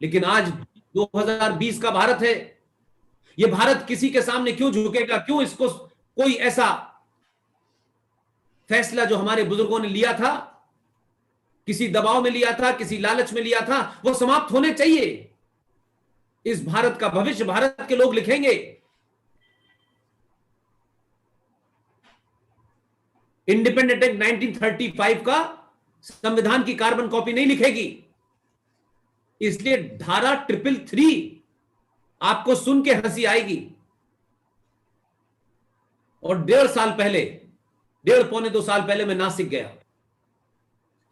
लेकिन आज 2020 का भारत है। ये भारत किसी के सामने क्यों झुकेगा? क्यों इसको कोई ऐसा फैसला जो हमारे बुजुर्गों ने लिया था, किसी दबाव में लिया था, किसी लालच में लिया था, वो समाप्त होने चाहिए। इस भारत का भविष्य भारत के लोग लिखेंगे। इंडिपेंडेंट एक्ट 1935 का संविधान की कार्बन कॉपी नहीं लिखेगी। इसलिए धारा 333 आपको सुन के हंसी आएगी। और 1.5 साल पहले, 1.5 पौने 2 साल पहले मैं नासिक गया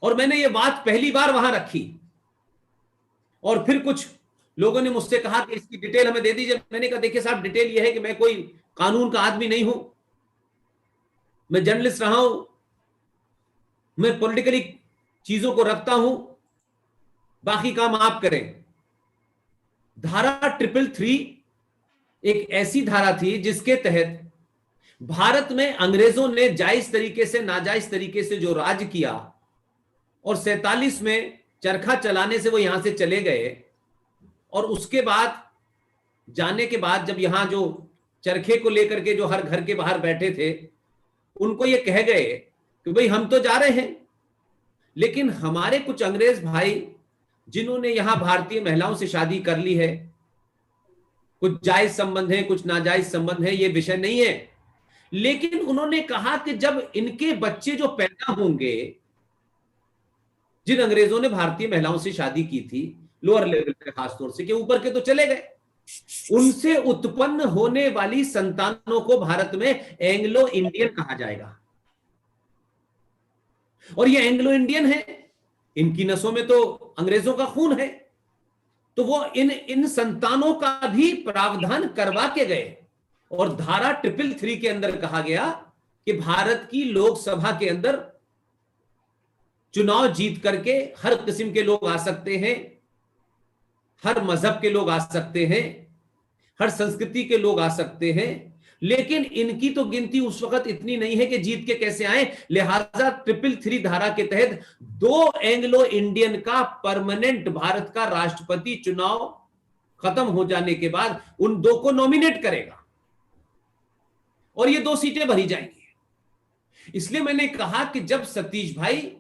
और मैंने ये बात पहली बार वहां रखी। और फिर कुछ लोगों ने मुझसे कहा कि इसकी डिटेल हमें दे दीजिए। मैंने कहा देखिए साहब, डिटेल ये है कि मैं कोई कानून का आदमी नहीं हूं, मैं जर्नलिस्ट रहा हूं, मैं पॉलिटिकली चीजों को रखता हूं, बाकी काम आप करें। धारा 333 एक ऐसी धारा थी जिसके तहत भारत में अंग्रेजों ने जायज तरीके से नाजायज तरीके से जो राज किया और 47 में चरखा चलाने से वो यहां से चले गए, और उसके बाद जाने के बाद जब यहां जो चरखे को लेकर के जो हर घर के बाहर बैठे थे, उनको ये कह गए कि भाई हम तो जा रहे हैं, लेकिन हमारे कुछ अंग्रेज भाई जिन्होंने यहां भारतीय महिलाओं से शादी कर ली है, कुछ जायज संबंध है, कुछ नाजायज संबंध है, ये विषय नहीं है, लेकिन उन्होंने कहा कि जब इनके बच्चे जो पैदा होंगे, जिन अंग्रेजों ने भारतीय महिलाओं से शादी की थी लोअर लेवल पे, खासतौर से, कि ऊपर के तो चले गए, उनसे उत्पन्न होने वाली संतानों को भारत में एंग्लो इंडियन कहा जाएगा। और ये एंग्लो इंडियन है, इनकी नसों में तो अंग्रेजों का खून है, तो वो इन संतानों का भी प्रावधान करवा के गए। और धारा 333 के अंदर कहा गया कि भारत की लोकसभा के अंदर चुनाव जीत करके हर किस्म के लोग आ सकते हैं, हर मजहब के लोग आ सकते हैं, हर संस्कृति के लोग आ सकते हैं, लेकिन इनकी तो गिनती उस वक्त इतनी नहीं है कि जीत के कैसे आए। लिहाजा 333 धारा के तहत 2 एंग्लो इंडियन का परमानेंट भारत का राष्ट्रपति चुनाव खत्म हो जाने के बाद उन 2 को नॉमिनेट करेगा और ये 2 सीटें भरी जाएंगी। इसलिए मैंने कहा कि जब सतीश भाई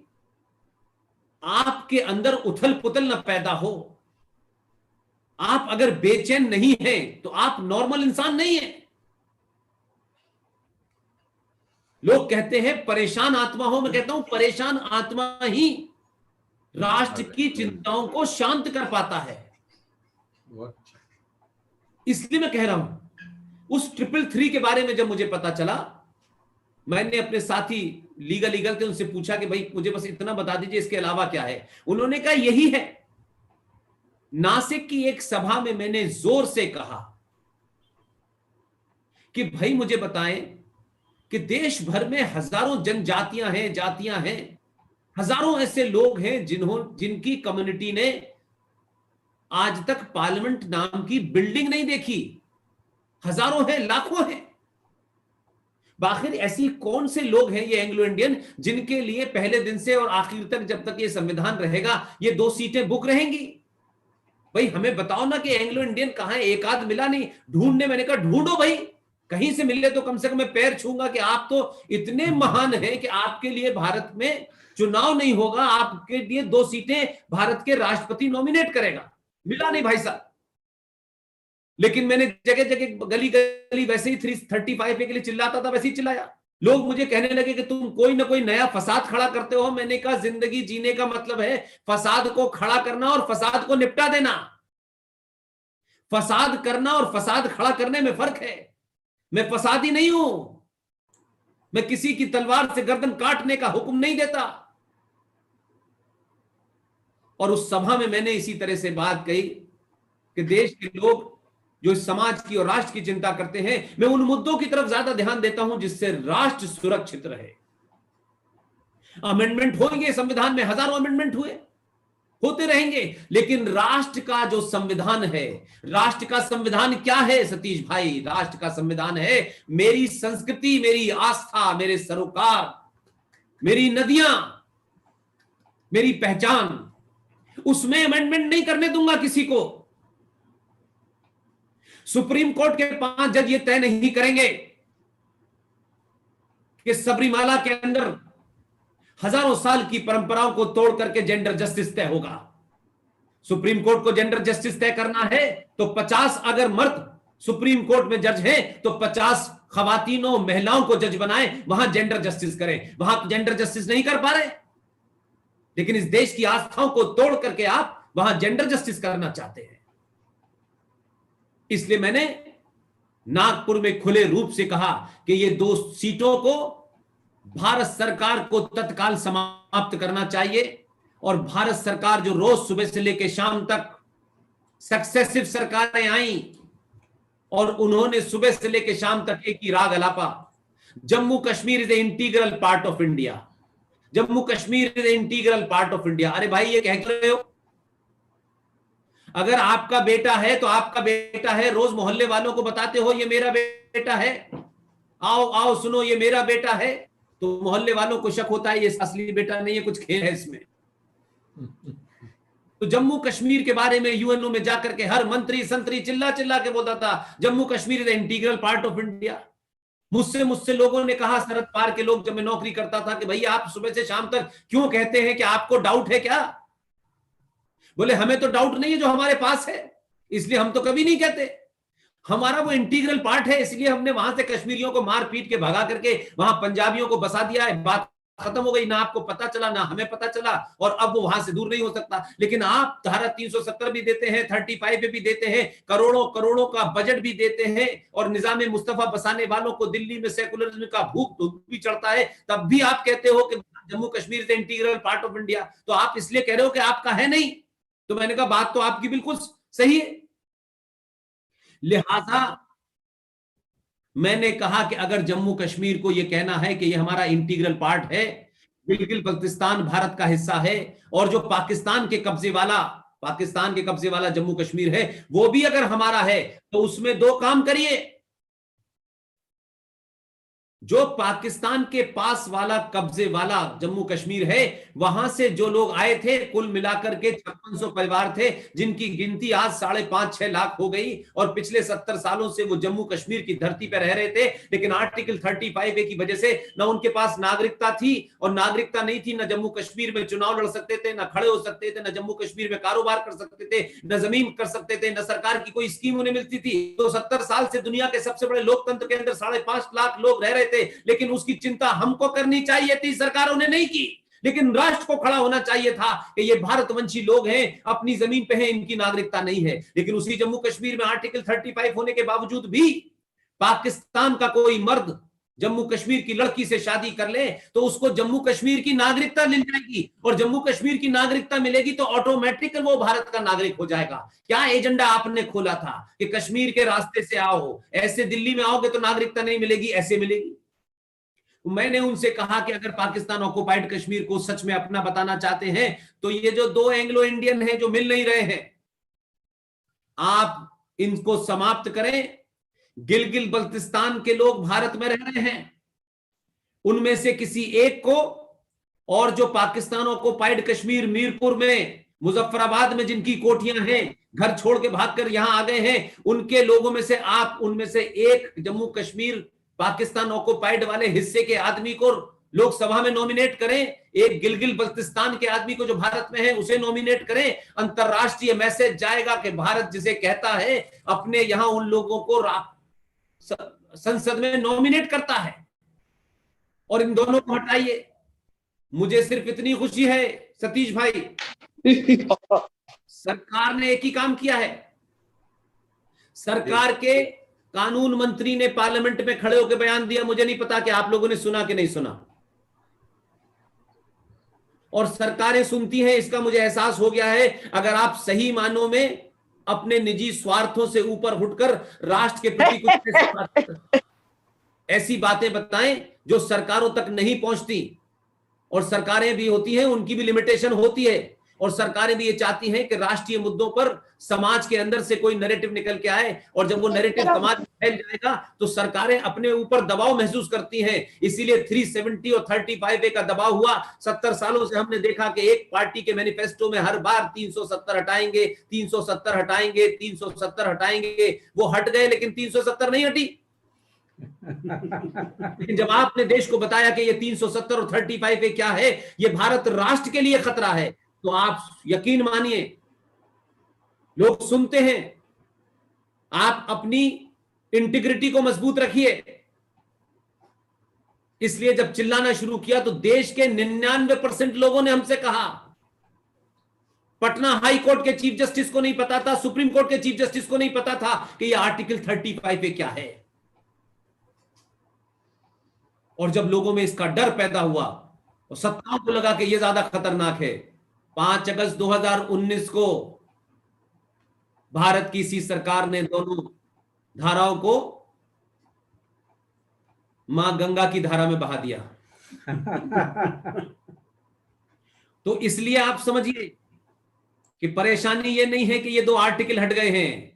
आपके अंदर उथल पुथल न पैदा हो, आप अगर बेचैन नहीं हैं तो आप नॉर्मल इंसान नहीं हैं। लोग कहते हैं परेशान आत्मा हो, मैं कहता हूं परेशान आत्मा ही राष्ट्र की चिंताओं को शांत कर पाता है। इसलिए मैं कह रहा हूं उस 333 के बारे में जब मुझे पता चला, मैंने अपने साथी लीगल थे उनसे पूछा कि भाई मुझे बस इतना बता दीजिए, इसके अलावा क्या है। उन्होंने कहा यही है। नासिक की एक सभा में मैंने जोर से कहा कि भाई मुझे बताएं कि देश भर में हजारों जनजातियां हैं, जातियां हैं, हजारों ऐसे लोग हैं जिनकी कम्युनिटी ने आज तक पार्लियामेंट नाम की बिल्डिंग नहीं देखी। हजारों हैं, लाखों हैं। आखिर ऐसी कौन से लोग हैं ये एंग्लो इंडियन जिनके लिए पहले दिन से और आखिर तक, जब तक ये संविधान रहेगा, ये 2 सीटें बुक रहेंगी? भाई हमें बताओ ना कि एंग्लो इंडियन कहां है। एक आध मिला नहीं, ढूंढने, मैंने कहा ढूंढो भाई, कहीं से मिले तो कम से कम मैं पैर छूंगा कि आप तो इतने महान हैं कि आपके लिए भारत में चुनाव नहीं होगा, आपके लिए 2 सीटें भारत के राष्ट्रपति नॉमिनेट करेगा। मिला नहीं भाई साहब। लेकिन मैंने जगह जगह, गली गली वैसे ही 335 के लिए चिल्लाता था, वैसे ही चिल्लाया। लोग मुझे कहने लगे कि तुम कोई ना कोई नया फसाद खड़ा करते हो। मैंने कहा जिंदगी जीने का मतलब है फसाद को खड़ा करना और फसाद को निपटा देना। फसाद करना और फसाद खड़ा करने में फर्क है। मैं फसादी नहीं हूं, मैं किसी की तलवार से गर्दन काटने का हुक्म नहीं देता। और उस सभा में मैंने इसी तरह से बात कही कि देश के लोग जो इस समाज की और राष्ट्र की चिंता करते हैं, मैं उन मुद्दों की तरफ ज्यादा ध्यान देता हूं जिससे राष्ट्र सुरक्षित रहे। अमेंडमेंट होंगे संविधान में, हजारों अमेंडमेंट हुए, होते रहेंगे, लेकिन राष्ट्र का जो संविधान है, राष्ट्र का संविधान क्या है सतीश भाई? राष्ट्र का संविधान है मेरी संस्कृति, मेरी आस्था, मेरे सरोकार, मेरी नदियां, मेरी पहचान। उसमें अमेंडमेंट नहीं करने दूंगा किसी को। सुप्रीम कोर्ट के 5 जज ये तय नहीं करेंगे कि सबरीमाला के अंदर हजारों साल की परंपराओं को तोड़ करके जेंडर जस्टिस तय होगा। सुप्रीम कोर्ट को जेंडर जस्टिस तय करना है तो 50 अगर मर्द सुप्रीम कोर्ट में जज हैं तो 50 खवातीनों महिलाओं को जज बनाए, वहां जेंडर जस्टिस करें। वहां जेंडर जस्टिस नहीं कर पा रहे, लेकिन इस देश की आस्थाओं को तोड़ करके आप वहां जेंडर जस्टिस करना चाहते हैं। इसलिए मैंने नागपुर में खुले रूप से कहा कि ये 2 सीटों को भारत सरकार को तत्काल समाप्त करना चाहिए। और भारत सरकार जो रोज सुबह से लेकर शाम तक सक्सेसिव सरकारें आई और उन्होंने सुबह से लेकर शाम तक एक ही राग अलापा, Jammu Kashmir is a integral part of India, Jammu Kashmir is a integral part of India. अरे भाई ये कह रहे हो, अगर आपका बेटा है तो आपका बेटा है, रोज मोहल्ले वालों को बताते हो ये मेरा बेटा है, आओ आओ सुनो ये मेरा बेटा है, तो मोहल्ले वालों को शक होता है ये असली बेटा नहीं है, कुछ खेल है इसमें। तो जम्मू कश्मीर के बारे में यूएनओ में जाकर के हर मंत्री संतरी चिल्ला चिल्ला के बोलता था Jammu Kashmir is integral part of India. मुझसे लोगों ने कहा, शरद पवार के लोग, जब मैं नौकरी करता था, कि भैया आप सुबह से शाम तक क्यों कहते हैं कि आपको डाउट है क्या? बोले हमें तो डाउट नहीं है, जो हमारे पास है इसलिए हम तो कभी नहीं कहते, हमारा वो इंटीग्रल पार्ट है, इसलिए हमने वहां से कश्मीरियों को मार पीट के भगा करके वहां पंजाबियों को बसा दिया है। बात खत्म हो गई, ना आपको पता चला ना हमें पता चला, और अब वो वहां से दूर नहीं हो सकता। लेकिन आप धारा 370 भी देते हैं, 35 भी देते हैं, करोड़ों करोड़ों का बजट भी देते हैं, और निजाम मुस्तफा बसाने वालों को दिल्ली में सेकुलरिज्म का भूख भी चढ़ता है, तब भी आप कहते हो कि जम्मू कश्मीर से इंटीग्रल पार्ट ऑफ इंडिया। तो आप इसलिए कह रहे हो कि आपका है नहीं। तो मैंने कहा बात तो आपकी बिल्कुल सही है। लिहाजा मैंने कहा कि अगर जम्मू कश्मीर को यह कहना है कि यह हमारा इंटीग्रल पार्ट है, गिलगित बल्तिस्तान भारत का हिस्सा है, और जो पाकिस्तान के कब्जे वाला जम्मू कश्मीर है वो भी अगर हमारा है, तो उसमें 2 काम करिए। जो पाकिस्तान के पास वाला कब्जे वाला जम्मू कश्मीर है, वहां से जो लोग आए थे, कुल मिलाकर के 5600 परिवार थे, जिनकी गिनती आज 5.5-6 लाख हो गई, और पिछले 70 सालों से वो जम्मू कश्मीर की धरती पर रह रहे थे। लेकिन आर्टिकल 35A की वजह से न उनके पास नागरिकता थी, और नागरिकता नहीं थी, न जम्मू कश्मीर में चुनाव लड़ सकते थे, न खड़े हो सकते थे, न जम्मू कश्मीर में कारोबार कर सकते थे, न जमीन कर सकते थे, न सरकार की कोई स्कीम उन्हें मिलती थी। तो 70 साल से दुनिया के सबसे बड़े लोकतंत्र के अंदर 5.5 लाख लोग रह रहे थे, लेकिन उसकी चिंता हमको करनी चाहिए थी, सरकारों ने नहीं की। लेकिन राष्ट्र को खड़ा होना चाहिए था कि ये भारतवंशी लोग हैं, अपनी जमीन पे हैं, इनकी नागरिकता नहीं है। लेकिन उसी जम्मू कश्मीर में आर्टिकल 35 होने के बावजूद भी पाकिस्तान का कोई मर्द जम्मू कश्मीर की लड़की से शादी कर ले तो उसको जम्मू कश्मीर की नागरिकता मिल जाएगी, और जम्मू कश्मीर की नागरिकता मिलेगी तो ऑटोमेटिक वो भारत का नागरिक हो जाएगा। क्या एजेंडा आपने खोला था कि कश्मीर के रास्ते से आओ, ऐसे दिल्ली में आओगे तो नागरिकता नहीं मिलेगी, ऐसे मिलेगी? मैंने उनसे कहा कि अगर पाकिस्तान ऑक्युपाइड कश्मीर को सच में अपना बताना चाहते हैं, तो ये जो 2 एंग्लो इंडियन हैं जो मिल नहीं रहे हैं, आप इनको समाप्त करें। गिलगित बल्तिस्तान के लोग भारत में रह रहे हैं, उनमें से किसी एक को, और जो पाकिस्तान ऑक्युपाइड कश्मीर मीरपुर में, मुजफ्फराबाद में जिनकी कोठियां हैं, घर छोड़ के भागकर यहां आ गए हैं, उनके लोगों में से आप उनमें से एक जम्मू कश्मीर पाकिस्तान ऑक्युपाइड वाले हिस्से के आदमी को लोकसभा में नॉमिनेट करें, एक गिलगित बल्तिस्तान के आदमी को जो भारत में है उसे नॉमिनेट करें। अंतरराष्ट्रीय मैसेज जाएगा कि भारत जिसे कहता है अपने यहां उन लोगों को संसद में नॉमिनेट करता है, और इन दोनों को हटाइए। मुझे सिर्फ इतनी खुशी है सतीश भाई, सरकार ने एक ही काम किया है। सरकार के कानून मंत्री ने पार्लियामेंट में खड़े होकर बयान दिया, मुझे नहीं पता कि आप लोगों ने सुना कि नहीं सुना, और सरकारें सुनती हैं इसका मुझे एहसास हो गया है। अगर आप सही मानों में अपने निजी स्वार्थों से ऊपर उठकर राष्ट्र के प्रति कुछ ऐसी बातें बताएं जो सरकारों तक नहीं पहुंचती, और सरकारें भी होती हैं, उनकी भी लिमिटेशन होती है, और सरकारें भी ये चाहती हैं कि राष्ट्रीय मुद्दों पर समाज के अंदर से कोई नैरेटिव निकल के आए, और जब वो नैरेटिव समाज में फैल जाएगा तो सरकारें अपने ऊपर दबाव महसूस करती हैं। इसीलिए 370 और 35A का दबाव हुआ। 70 सालों से हमने देखा कि एक पार्टी के मैनिफेस्टो में हर बार 370 हटाएंगे, 370 हटाएंगे, 370 हटाएंगे। वो हट गए लेकिन 370 नहीं हटी। लेकिन जब आपने देश को बताया कि ये 370 और 35A क्या है, ये भारत राष्ट्र के लिए खतरा है, तो आप यकीन मानिए लोग सुनते हैं। आप अपनी इंटीग्रिटी को मजबूत रखिए। इसलिए जब चिल्लाना शुरू किया तो देश के 99% लोगों ने हमसे कहा, पटना हाई कोर्ट के चीफ जस्टिस को नहीं पता था, सुप्रीम कोर्ट के चीफ जस्टिस को नहीं पता था कि यह आर्टिकल 35A क्या है। और जब लोगों में इसका डर पैदा हुआ और सत्ताओं को लगा कि यह ज्यादा खतरनाक है, 5 अगस्त 2019 को भारत की इसी सरकार ने दोनों धाराओं को मां गंगा की धारा में बहा दिया। तो इसलिए आप समझिए कि परेशानी ये नहीं है कि ये 2 आर्टिकल हट गए हैं।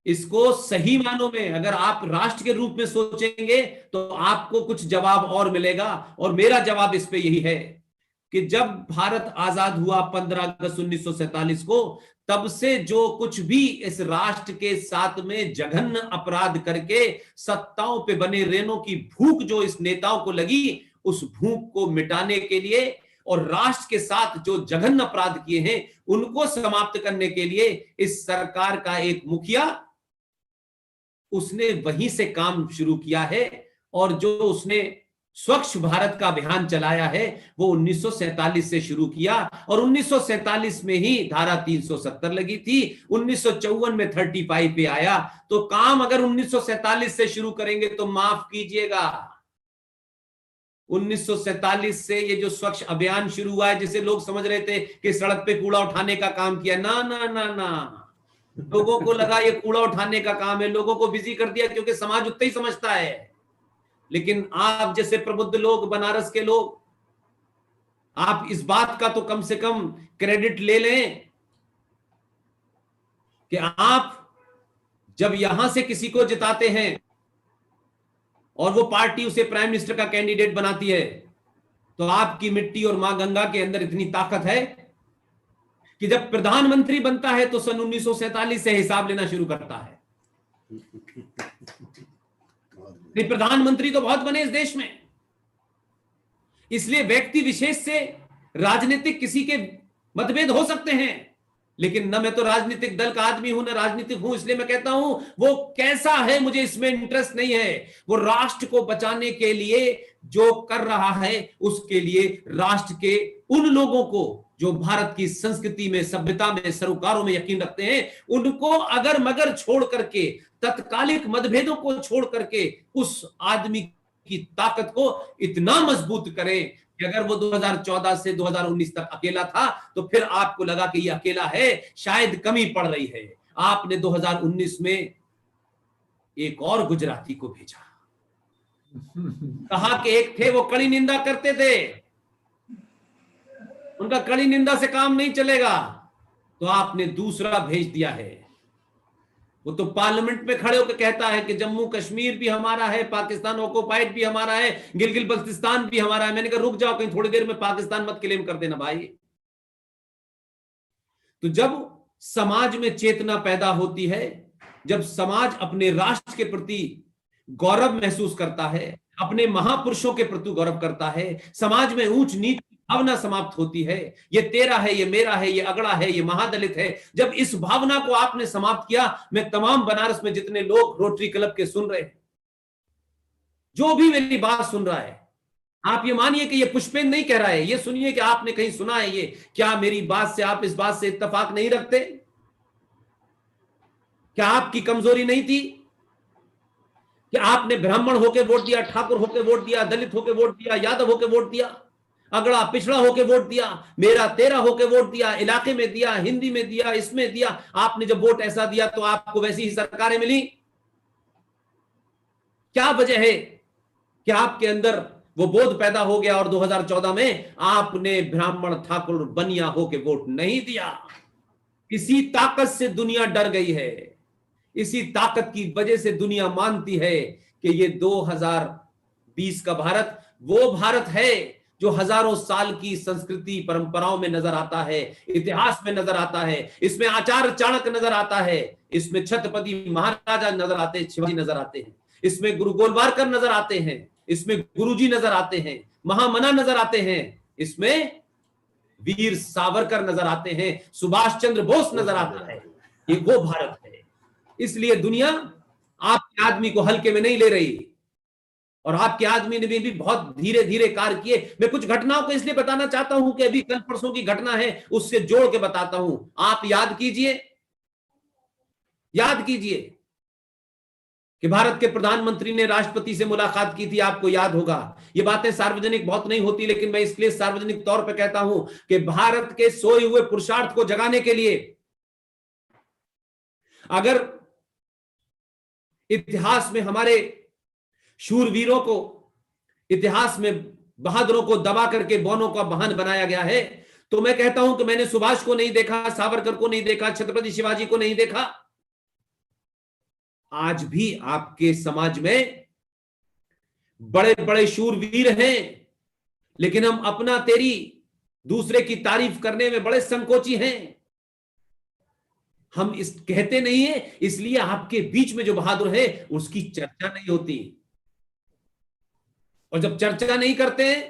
इसको सही मानों में अगर आप राष्ट्र के रूप में सोचेंगे तो आपको कुछ जवाब और मिलेगा। और मेरा जवाब इस पे यही है कि जब भारत आजाद हुआ 15 अगस्त 1947 को, तब से जो कुछ भी इस राष्ट्र के साथ में जघन्य अपराध करके सत्ताओं पे बने रेनों की भूख जो इस नेताओं को लगी, उस भूख को मिटाने के लिए और राष्ट्र के साथ जो जघन्य अपराध किए हैं उनको समाप्त करने के लिए इस सरकार का एक मुखिया, उसने वहीं से काम शुरू किया है। और जो उसने स्वच्छ भारत का अभियान चलाया है वो 1947 से शुरू किया, और 1947 में ही धारा 370 लगी थी। 1954 में 35 आया। तो काम अगर 1947 से शुरू करेंगे तो माफ कीजिएगा, 1947 से ये जो स्वच्छ अभियान शुरू हुआ है, जिसे लोग समझ रहे थे कि सड़क पे कूड़ा उठाने का काम किया, ना ना ना ना, लोगों को लगा ये कूड़ा उठाने का काम है, लोगों को बिजी कर दिया क्योंकि समाज उतना ही समझता है। लेकिन आप जैसे प्रबुद्ध लोग, बनारस के लोग, आप इस बात का तो कम से कम क्रेडिट ले लें कि आप जब यहां से किसी को जिताते हैं और वो पार्टी उसे प्राइम मिनिस्टर का कैंडिडेट बनाती है, तो आपकी मिट्टी और मां गंगा के अंदर इतनी ताकत है कि जब प्रधानमंत्री बनता है तो सन 1947 से हिसाब लेना शुरू करता है। नहीं, प्रधानमंत्री तो बहुत बने इस देश में। इसलिए व्यक्ति विशेष से राजनीतिक किसी के मतभेद हो सकते हैं, लेकिन न मैं तो राजनीतिक दल का आदमी हूं न राजनीतिक हूं। इसलिए मैं कहता हूं वो कैसा है मुझे इसमें इंटरेस्ट नहीं है। वो राष्ट्र को बचाने के लिए जो कर रहा है उसके लिए राष्ट्र के उन लोगों को जो भारत की संस्कृति में, सभ्यता में, सरोकारों में यकीन रखते हैं, उनको अगर मगर छोड़ करके, तत्कालिक मतभेदों को छोड़ करके उस आदमी की ताकत को इतना मजबूत करें कि अगर वो 2014 से 2019 तक अकेला था तो फिर आपको लगा कि ये अकेला है, शायद कमी पड़ रही है। आपने 2019 में एक और गुजराती को भेजा, कहा कि एक थे वो कड़ी निंदा करते थे, उनका कड़ी निंदा से काम नहीं चलेगा, तो आपने दूसरा भेज दिया है। वो तो पार्लियामेंट में खड़े होकर कहता है कि जम्मू कश्मीर भी हमारा है, पाकिस्तान ऑक्युपाइड भी हमारा है, गिलगित बल्तिस्तान भी हमारा है। मैंने कहा रुक जाओ, कहीं थोड़ी देर में पाकिस्तान मत क्लेम कर देना भाई। तो जब समाज में चेतना पैदा होती है, जब समाज अपने राष्ट्र के प्रति गौरव महसूस करता है, अपने महापुरुषों के प्रति गौरव करता है, समाज में ऊंच नीच भावना समाप्त होती है, ये तेरा है, ये मेरा है, ये अगड़ा है, ये महादलित है। जब इस भावना को आपने समाप्त किया, मैं तमाम बनारस में जितने लोग रोटरी क्लब के सुन रहे हैं, जो भी मेरी बात सुन रहा है, आप ये मानिए कि ये पुष्पेंद्र नहीं कह रहा है, ये सुनिए कि आपने कहीं सुना है ये। क्या मेरी बात से आप इस बात से इत्तेफाक नहीं रखते? क्या आपकी कमजोरी नहीं थी कि आपने ब्राह्मण होकर वोट दिया, ठाकुर होकर वोट दिया, दलित होकर वोट दिया, यादव होकर वोट दिया, अगड़ा पिछड़ा होके वोट दिया, मेरा तेरा होके वोट दिया, इलाके में दिया, हिंदी में दिया, इसमें दिया। आपने जब वोट ऐसा दिया तो आपको वैसी ही सरकारें मिली। क्या वजह है कि आपके अंदर वो बोध पैदा हो गया और 2014 में आपने ब्राह्मण ठाकुर बनिया होके वोट नहीं दिया। इसी ताकत से दुनिया डर गई है, इसी ताकत की वजह से दुनिया मानती है कि ये 2020 का भारत वो भारत है जो हजारों साल की संस्कृति परंपराओं में नजर आता है, इतिहास में नजर आता है। इसमें आचार्य चाणक्य नजर आता है, इसमें छत्रपति महाराजा नजर आते हैं, शिवाजी नजर आते हैं, इसमें गुरु गोलवारकर नजर आते हैं, इसमें गुरुजी नजर आते हैं, महामना नजर आते हैं, इसमें वीर सावरकर नजर आते हैं, सुभाष चंद्र बोस नजर आता है। ये वो भारत है। इसलिए दुनिया आपके आदमी को हल्के में नहीं ले रही, और आपके आदमी ने भी बहुत धीरे धीरे कार्य किए। मैं कुछ घटनाओं को इसलिए बताना चाहता हूं कि अभी कल परसों की घटना है, उससे जोड़ के बताता हूं। आप याद कीजिए कि भारत के प्रधानमंत्री ने राष्ट्रपति से मुलाकात की थी, आपको याद होगा। ये बातें सार्वजनिक बहुत नहीं होती, लेकिन मैं इसलिए सार्वजनिक तौर पर कहता हूं कि भारत के सोए हुए पुरुषार्थ को जगाने के लिए अगर इतिहास में हमारे शूरवीरों को, इतिहास में बहादुरों को दबा करके बौनों का वाहन बनाया गया है, तो मैं कहता हूं कि मैंने सुभाष को नहीं देखा, सावरकर को नहीं देखा, छत्रपति शिवाजी को नहीं देखा। आज भी आपके समाज में बड़े बड़े शूरवीर हैं, लेकिन हम अपना तेरी दूसरे की तारीफ करने में बड़े संकोची हैं। हम इस कहते नहीं है, इसलिए आपके बीच में जो बहादुर है उसकी चर्चा नहीं होती। और जब चर्चा नहीं करते हैं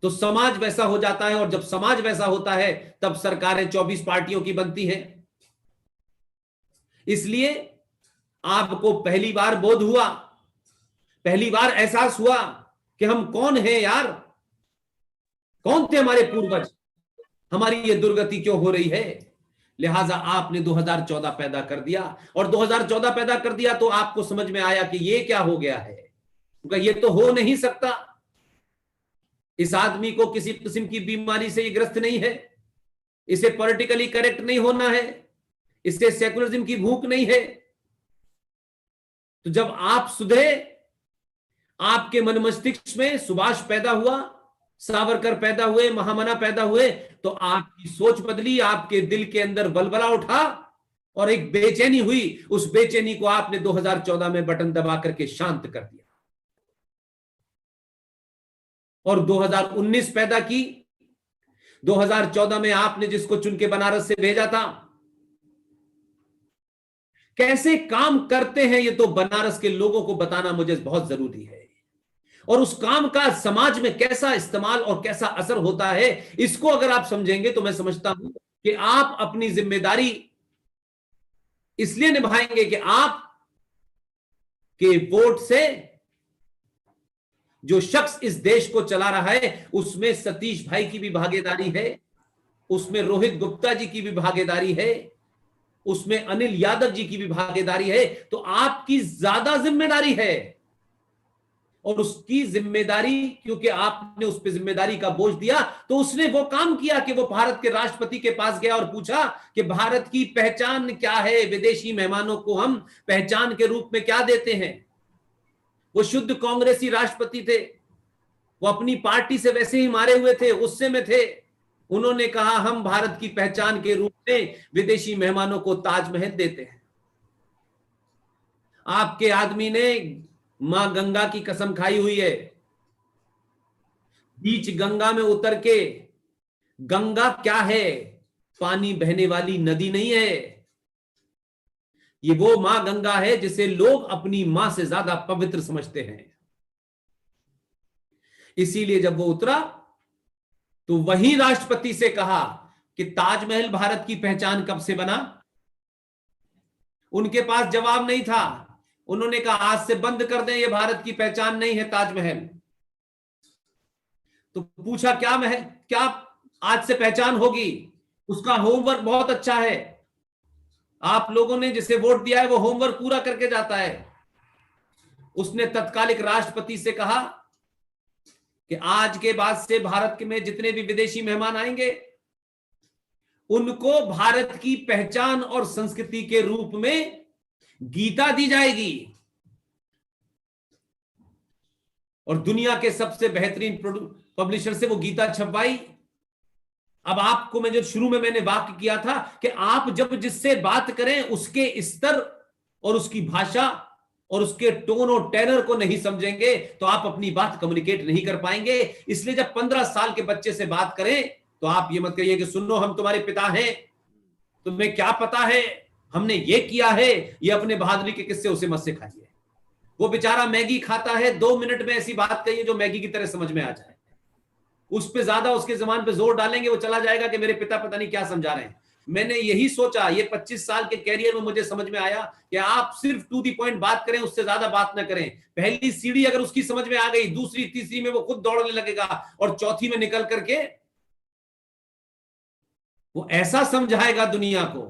तो समाज वैसा हो जाता है, और जब समाज वैसा होता है तब सरकारें 24 पार्टियों की बनती हैं। इसलिए आपको पहली बार बोध हुआ, पहली बार एहसास हुआ कि हम कौन हैं यार, कौन थे हमारे पूर्वज, हमारी ये दुर्गति क्यों हो रही है। लिहाजा आपने 2014 पैदा कर दिया, और 2014 पैदा कर दिया तो आपको समझ में आया कि ये क्या हो गया है, क्योंकि ये तो हो नहीं सकता। इस आदमी को किसी किस्म की बीमारी से ये ग्रस्त नहीं है, इसे पॉलिटिकली करेक्ट नहीं होना है, इसे सेकुलरिज्म की भूख नहीं है। तो जब आप सुधरे, आपके मन मस्तिष्क में सुभाष पैदा हुआ, सावरकर पैदा हुए, महामना पैदा हुए, तो आपकी सोच बदली, आपके दिल के अंदर बलबला उठा और एक बेचैनी हुई। उस बेचैनी को आपने 2014 में बटन दबा करके शांत कर दिया, और 2019 पैदा की। 2014 में आपने जिसको चुन के बनारस से भेजा था, कैसे काम करते हैं ये तो बनारस के लोगों को बताना मुझे बहुत जरूरी है, और उस काम का समाज में कैसा इस्तेमाल और कैसा असर होता है, इसको अगर आप समझेंगे तो मैं समझता हूं कि आप अपनी जिम्मेदारी इसलिए निभाएंगे कि आप के वोट से जो शख्स इस देश को चला रहा है उसमें सतीश भाई की भी भागीदारी है, उसमें रोहित गुप्ता जी की भी भागीदारी है, उसमें अनिल यादव जी की भी भागीदारी है। तो आपकी ज्यादा जिम्मेदारी है, और उसकी जिम्मेदारी, क्योंकि आपने उस पर जिम्मेदारी का बोझ दिया, तो उसने वो काम किया कि वो भारत के राष्ट्रपति के पास गया और पूछा कि भारत की पहचान क्या है, विदेशी मेहमानों को हम पहचान के रूप में क्या देते हैं। वो शुद्ध कांग्रेसी राष्ट्रपति थे, वो अपनी पार्टी से वैसे ही मारे हुए थे, गुस्से में थे। उन्होंने कहा हम भारत की पहचान के रूप में विदेशी मेहमानों को ताजमहल देते हैं। आपके आदमी ने मां गंगा की कसम खाई हुई है, बीच गंगा में उतर के, गंगा क्या है, पानी बहने वाली नदी नहीं है, ये वो मां गंगा है जिसे लोग अपनी मां से ज्यादा पवित्र समझते हैं। इसीलिए जब वो उतरा तो वही राष्ट्रपति से कहा कि ताजमहल भारत की पहचान कब से बना। उनके पास जवाब नहीं था, उन्होंने कहा आज से बंद कर दें, ये भारत की पहचान नहीं है ताजमहल। तो पूछा क्या आज से पहचान होगी। उसका होमवर्क बहुत अच्छा है, आप लोगों ने जिसे वोट दिया है वो होमवर्क पूरा करके जाता है। उसने तत्कालिक राष्ट्रपति से कहा कि आज के बाद से भारत में जितने भी विदेशी मेहमान आएंगे उनको भारत की पहचान और संस्कृति के रूप में गीता दी जाएगी। और दुनिया के सबसे बेहतरीन पब्लिशर से वो गीता छपवाई। अब आपको मैं जो शुरू में मैंने वाक्य किया था कि आप जब जिससे बात करें उसके स्तर और उसकी भाषा और उसके टोन और टेनर को नहीं समझेंगे तो आप अपनी बात कम्युनिकेट नहीं कर पाएंगे। इसलिए जब 15 साल के बच्चे से बात करें तो आप ये मत कहिए कि सुनो हम तुम्हारे पिता हैं, तुम्हें क्या पता है, हमने ये किया है, ये अपने बहादुरी के किस्से उसे मत सिखाइए। वो बेचारा मैगी खाता है, 2 मिनट में ऐसी बात कहिए जो मैगी की तरह समझ में आ जाए। उस पे ज्यादा उसके जबान पे जोर डालेंगे, वो चला जाएगा कि मेरे पिता पता नहीं क्या समझा रहे हैं। मैंने यही सोचा, ये 25 साल के कैरियर में मुझे समझ में आया कि आप सिर्फ टू दी पॉइंट बात करें, उससे ज्यादा बात ना करें। पहली सीढ़ी अगर उसकी समझ में आ गई, दूसरी तीसरी में वो खुद दौड़ने लगेगा और चौथी में निकल करके वो ऐसा समझाएगा दुनिया को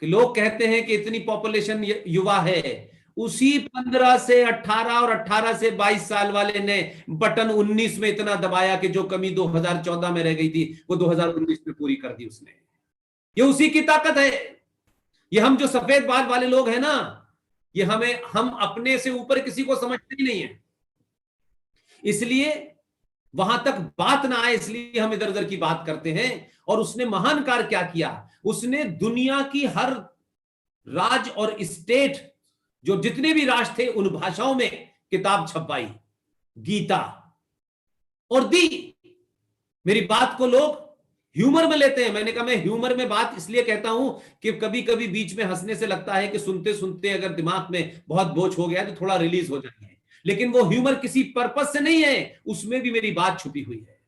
कि लोग कहते हैं कि इतनी पॉपुलेशन युवा है, उसी 15 से 18 और 18 से 22 साल वाले ने बटन 19 में इतना दबाया कि जो कमी 2014 में रह गई थी वो 2019 में पूरी कर दी उसने। ये उसी की ताकत है। ये हम जो सफेद बाल वाले लोग हैं ना, ये हम अपने से ऊपर किसी को समझते ही नहीं है, इसलिए वहां तक बात ना आए, इसलिए हम इधर उधर की बात करते हैं। और उसने महान कार्य क्या किया, उसने दुनिया की हर राज्य और स्टेट, जो जितने भी राष्ट्र थे, उन भाषाओं में किताब छपवाई, गीता, और दी। मेरी बात को लोग ह्यूमर में लेते हैं। मैंने कहा मैं ह्यूमर में बात इसलिए कहता हूं कि कभी कभी बीच में हंसने से लगता है कि सुनते सुनते अगर दिमाग में बहुत बोझ हो गया तो थोड़ा रिलीज हो जाए, लेकिन वो ह्यूमर किसी पर्पस से नहीं है, उसमें भी मेरी बात छुपी हुई है।